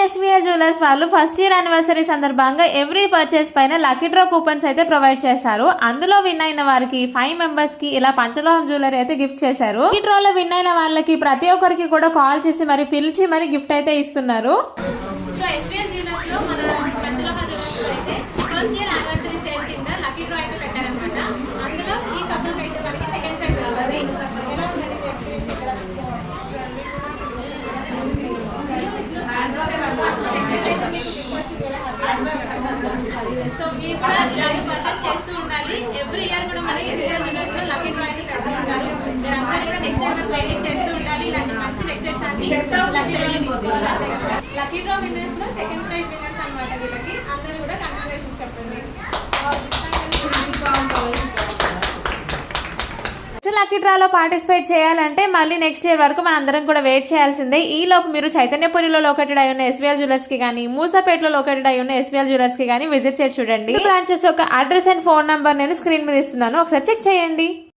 SVR jewellers వాళ్ళు first year anniversary సందర్భంగా every purchase పైన లక్కీ డ్రా కూపన్స్ అయితే ప్రొవైడ్ చేశారు. అందులో విన్ అయిన వారికి 5 మెంబర్స్ కి ఇలా పంచలోహం జ్యువెలరీ అయితే గిఫ్ట్ చేశారు. ఈ డ్రాలో విన్ అయిన వాళ్ళకి ప్రతి ఒక్కరికి కూడా కాల్ చేసి మరి పిలిచి మరి గిఫ్ట్ అయితే ఇస్తున్నారు. సో ఎస్వీఆర్ జ్యువెలర్స్ లో మన పంచలోహం జ్యువెలర్స్ అయితే ఫస్ట్ ఇయర్ యానివర్సరీ సేల్ కింద లక్కీ డ్రా అయితే పెట్టారనమాట. అందులో ఈ కపుల్ అయితే మనకి సెకండ్ ప్రైజ్ వస్తుంది. ఎలా ఉందండి ఎక్స్పీరియన్స్ ఇక్కడ? సో మీరు కూడా పర్చేస్ చేస్తూ ఉండాలి. ఎవ్రీ ఇయర్ కూడా మనకి ఎస్వీఆర్ జ్యువెలర్స్ లో లక్కీ డ్రా అయితే పెడుతూ ఉంటారు. మీరు అందరూ కూడా నెక్స్ట్ ఇయర్ వెయిటింగ్ చేస్తూ ఉండాలి. ఇలాంటి మంచి నెక్సెట్స్ అన్ని లక్కీ డ్రాలో తీసుకోవాలి. లక్కీ డ్రా విన్నర్స్ లో సెకండ్ ప్రైజ్ విన్నర్స్ అనమాట. వీళ్ళకి అందరూ కూడా కంగ్రాచులేషన్స్ చెప్పండి. లక్కీ డ్రాలో పార్టిసిపేట్ చేయాలంటే మళ్ళీ నెక్స్ట్ ఇయర్ వరకు మన అందరం కూడా వెయిట్ చేయాల్సిందే. ఈ లోపు మీరు చైతన్యపురిలో లొకేటెడ్ అయి ఉన్న ఎస్వీఆర్ జ్యువెలర్స్ కి కానీ, మూసాపేటలో లొకేటెడ్ అయి ఉన్న ఎస్వీఆర్ జ్యువెలర్స్ కి కానీ విజిట్ చేసి చూడండి. బ్రాంచెస్ యొక్క అడ్రస్ అండ్ ఫోన్ నంబర్ నేను స్క్రీన్ మీద ఇస్తున్నాను, ఒకసారి చెక్ చేయండి.